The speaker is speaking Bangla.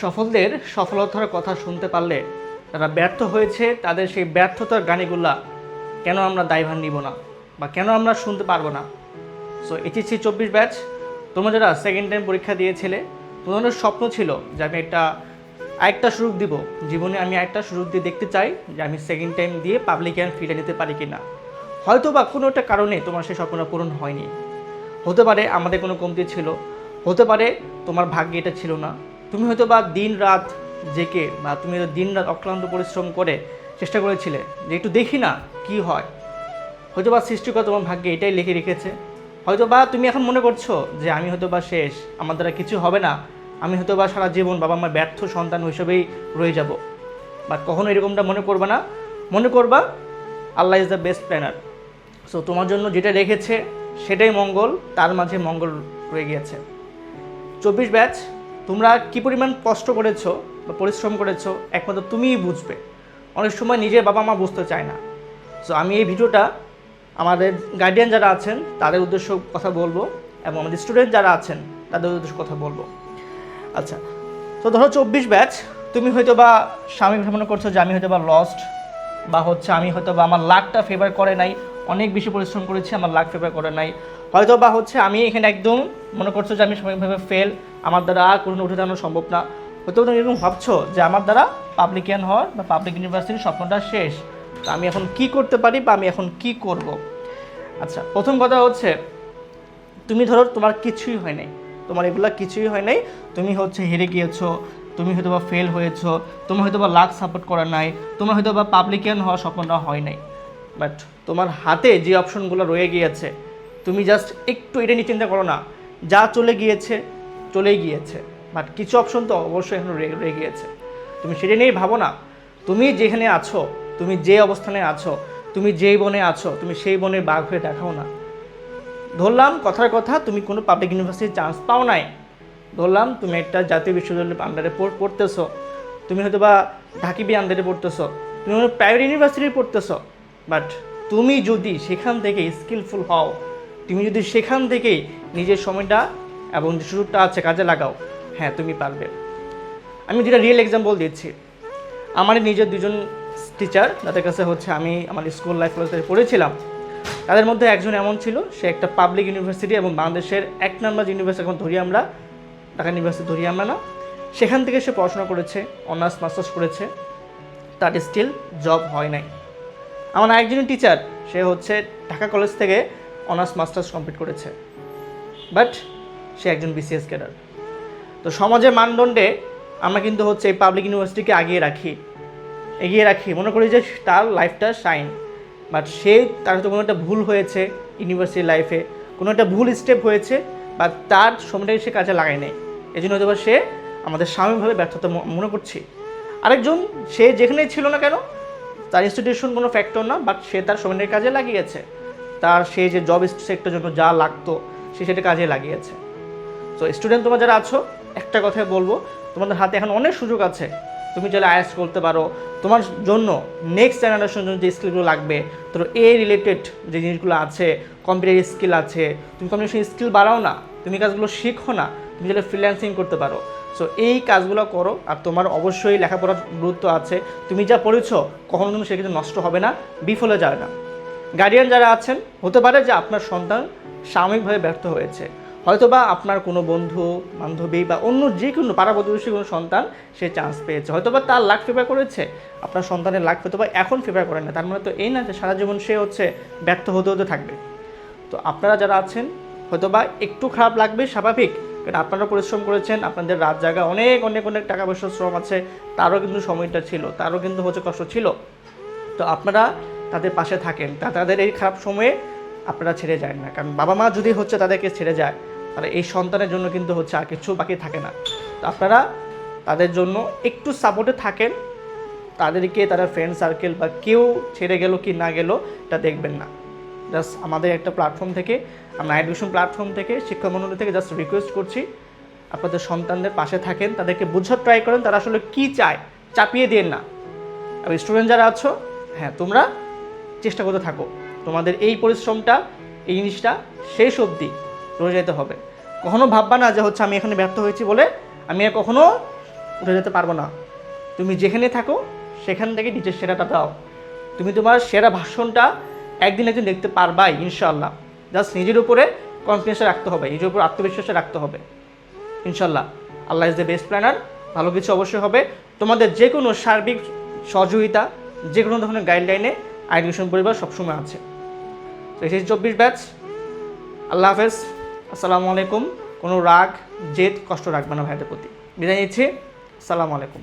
সফলদের সফলতার কথা শুনতে পারলে তারা ব্যর্থ হয়েছে তাদের সেই ব্যর্থতার গানগুলা কেন আমরা দায়ভার নিব না বা কেন আমরা শুনতে পারবো না। সো এইচএসসি 24 ব্যাচ, তোমরা যারা সেকেন্ড টাইম পরীক্ষা দিয়েছিলে, তোমাদের স্বপ্ন ছিল যে আমি আরেকটা সুযোগ দিব জীবনে, আমি আরেকটা সুযোগ দিয়ে দেখতে চাই যে আমি সেকেন্ড টাইম দিয়ে পাবলিক ফিরে নিতে পারি কি না। হয়তো বা কোনো একটা কারণে তোমার সেই স্বপ্নটা পূরণ হয়নি। হতে পারে আমাদের কোনো কমতি ছিল, হতে পারে তোমার ভাগ্যে এটা ছিল না। তুমি হয়তো বা দিন রাত জেকে বা তুমি দিন রাত অক্লান্ত পরিশ্রম করে চেষ্টা করেছিলে যে একটু দেখি না কি হয়। হয়তো বা সৃষ্টিকর্তা তোমার ভাগ্যে এটাই লিখে রেখেছে। হয়তো বা তুমি এখন মনে করছো যে আমি হয়তো বা শেষ, আমার দ্বারা কিছু হবে না, আমি হয়তো বা সারা জীবন বাবা মার ব্যর্থ সন্তান হিসেবেই রয়ে যাব। বাট কখনো এরকমটা মনে করবে না, মনে করবা Allah is the best planner. So তোমার জন্য যেটা রেখেছে সেটাই মঙ্গল, তার মাঝে মঙ্গল রয়ে গিয়েছে। 24 ব্যাচ, তোমরা কী পরিমাণ কষ্ট করেছো বা পরিশ্রম করেছো একমাত্র তুমিই বুঝবে। অনেক সময় নিজের বাবা মা বুঝতে চায় না। সো আমি এই ভিডিওটা আমাদের গার্ডিয়ান যারা আছেন তাদের উদ্দেশ্য কথা বলবো এবং আমাদের স্টুডেন্ট যারা আছেন তাদের উদ্দেশ্য কথা বলবো। আচ্ছা, তো ধরো 24 ব্যাচ, তুমি হয়তো বা স্বামী ভ্রমণ করছো যে আমি হয়তো বা লস্ট, বা হচ্ছে আমি হয়তো বা আমার লাকটা ফেভার করে নাই, অনেক বেশি পরিশ্রম করেছি আমার লাক ফেভার করে নাই। হয়তো বা হচ্ছে আমি এখানে একদম মনে করছো যে আমি সাময়িকভাবে ফেল, আমার দ্বারা আর কোনো উঠে দাঁড়ানো সম্ভব না। হয়তো তুমি এরকম ভাবছো যে আমার দ্বারা পাবলিকিয়ান হওয়ার বা পাবলিক ইউনিভার্সিটির স্বপ্নটা শেষ, তো আমি এখন কি করতে পারি বা আমি এখন কি করব। আচ্ছা, প্রথম কথা হচ্ছে তুমি ধরো তোমার কিছুই হয় নাই, তোমার এগুলা কিছুই হয় নাই, তুমি হচ্ছে হেরে গিয়েছো, তুমি হয়তো বা ফেল হয়েছো, তোমার হয়তো বা লাক সাপোর্ট করা নাই, তোমার হয়তো বা পাবলিকিয়ান হওয়ার স্বপ্নটা হয় নাই। বাট তোমার হাতে যে অপশনগুলো রয়ে গিয়েছে, তুমি জাস্ট একটু এটা নিয়ে চিন্তা করো না, যা চলে গিয়েছে চলেই গিয়েছে, বাট কিছু অপশন তো অবশ্যই এখন রয়ে গিয়েছে। তুমি সেটা নিয়েই ভাবো না। তুমি যেখানে আছো, তুমি যে অবস্থানে আছো, তুমি যেই বনে আছো, তুমি সেই বনে বাঘ হয়ে দেখাও না। ধরলাম কথার কথা তুমি কোনো পাবলিক ইউনিভার্সিটির চান্স পাও নাই, ধরলাম তুমি একটা জাতীয় বিশ্ববিদ্যালয়ের আন্ডারে পড়তেছো, তুমি হয়তো বা ঢাকিবি আন্ডারে পড়তেছো, তুমি হয়তো প্রাইভেট ইউনিভার্সিটি পড়তেছো, বাট তুমি যদি সেখান থেকে স্কিলফুল হও, তুমি যদি সেখান থেকেই নিজের সময়টা এবং যে সুযোগটা আছে কাজে লাগাও, হ্যাঁ তুমি পারবে। আমি যেটা রিয়েল এক্সাম্পল দিচ্ছি, আমার নিজের দুজন টিচার যাদের কাছে হচ্ছে আমি আমার স্কুল লাইফ পড়েছিলাম, তাদের মধ্যে একজন এমন ছিল, সে একটা পাবলিক ইউনিভার্সিটি এবং বাংলাদেশের 1 নম্বর ইউনিভার্সিটি এখন ধরি আমরা, ঢাকা ইউনিভার্সিটি ধরি আমরা না, সেখান থেকে সে পড়াশোনা করেছে, অনার্স মাস্টার্স করেছে, তার স্টিল জব হয় নাই। আমার আরেকজন টিচার, সে হচ্ছে ঢাকা কলেজ থেকে অনার্স মাস্টার্স কমপ্লিট করেছে, বাট সে একজন বিসিএস ক্যাডার। তো সমাজের মানদণ্ডে আমরা কিন্তু হচ্ছে এই পাবলিক ইউনিভার্সিটিকে এগিয়ে রাখি, মনে করি যে তার লাইফটা শাইন। বাট তার হয়তো কোনো একটা ভুল হয়েছে ইউনিভার্সিটি লাইফে, কোনো একটা ভুল স্টেপ হয়েছে, বা তার সময়টাকে সে কাজে লাগায় নেই, এই জন্য হয়তো বা সে আমাদের সাময়িকভাবে ব্যর্থতা মনে করছি। আরেকজন, সে যেখানেই ছিল না কেন, তার ইনস্টিটিউশন কোনো ফ্যাক্টর না, বাট সে তার সময়টাকে কাজে লাগিয়েছে, সে যে জব সেক্টরের জন্য যা লাগতো সে সেটা কাজে লাগিয়েছে। সো স্টুডেন্ট তোমরা যারা আছো, একটা কথাই বলবো, তোমাদের হাতে এখন অনেক সুযোগ আছে। তুমি চাইলে আইএলটিএস করতে পারো, তোমার জন্য নেক্সট জেনারেশনের জন্য যে স্কিলগুলো লাগবে, তোর রিলেটেড যে জিনিসগুলো আছে, কম্পিউটার স্কিল আছে, তুমি কমিউনিকেশন স্কিল বাড়াও না, তুমি কাজগুলো শিখো না, তুমি চাইলে ফ্রিল্যান্সিং করতে পারো। সো এই কাজগুলো করো। আর তোমার অবশ্যই লেখাপড়ার গুরুত্ব আছে, তুমি যা পড়েছো কখনো তুমি সেক্ষেত্রে নষ্ট হবে না, বিফলে যাবে না। গার্ডিয়ান যারা আছেন, হতে পারে যে আপনার সন্তান সাময়িকভাবে ব্যর্থ হয়েছে, হয়তোবা আপনার কোনো বন্ধু বান্ধবী বা অন্য যে কোনো পাড়া প্রতিবেশী কোনো সন্তান সে চান্স পেয়েছে, হয়তোবা তার লাক ফেভার করেছে, আপনার সন্তানের লাক হয়তোবা এখন ফেভার করে না, তার মানে তো এই না যে সারা জীবন সে হচ্ছে ব্যর্থ হতে হতে থাকবে। তো আপনারা যারা আছেন, হয়তোবা একটু খারাপ লাগবে, স্বাভাবিক, কারণ আপনারা পরিশ্রম করেছেন, আপনাদের রাত জায়গা অনেক অনেক অনেক টাকা পয়সা শ্রম আছে, তারও কিন্তু সময়টা ছিল, তারও কিন্তু হচ্ছে কষ্ট ছিল। তো আপনারা তাদের পাশে থাকেন, তাদের এই খারাপ সময়ে আপনারা ছেড়ে যায় না, কারণ বাবা মা যদি হচ্ছে তাদেরকে ছেড়ে যায়, তাহলে এই সন্তানের জন্য কিন্তু হচ্ছে আর কিছু বাকি থাকে না। তো আপনারা তাদের জন্য একটু সাপোর্টে থাকেন, তাদেরকে তারা ফ্রেন্ড সার্কেল বা কেউ ছেড়ে গেল কি না গেল এটা দেখবেন না। জাস্ট আমাদের একটা প্ল্যাটফর্ম থেকে, আমরা এডুকেশন প্ল্যাটফর্ম থেকে, শিক্ষা মন্ডলী থেকে জাস্ট রিকোয়েস্ট করছি, আপনাদের সন্তানদের পাশে থাকেন, তাদেরকে বোঝার ট্রাই করেন তারা আসলে কী চায়, চাপিয়ে দিন না। আর স্টুডেন্ট যারা আছো, হ্যাঁ তোমরা চেষ্টা করতে থাকো, তোমাদের এই পরিশ্রমটা, এই জিনিসটা শেষ অবধি রয়ে যেতে হবে। কখনো ভাববা না যে হচ্ছে আমি এখানে ব্যর্থ হয়েছি বলে আমি আর কখনো উঠে যেতে পারবো না। তুমি যেখানে থাকো সেখান থেকে নিজের সেরাটা দাও। তুমি তোমার সেরা ভাষণটা একদিন দেখতে পারবাই ইনশাল্লাহ। জাস্ট নিজের উপরে কনফিডেন্স রাখতে হবে, নিজের উপর আত্মবিশ্বাস রাখতে হবে ইনশাল্লাহ। আল্লাহ ইজ দ্য বেস্ট প্ল্যানার। ভালো কিছু অবশ্যই হবে। তোমাদের যে কোনো সার্বিক সহযোগিতা, যে কোনো ধরনের গাইডলাইনে এডুকেশন পরিবার সবসময় আছে। তো এসএসসি 24 ব্যাচ। আল্লাহ হাফেজ, আসসালামু আলাইকুম। কোনো রাগ জেদ কষ্ট রাখবে না ভাইদের প্রতি। বিদায় নিচ্ছি, আসসালামু আলাইকুম।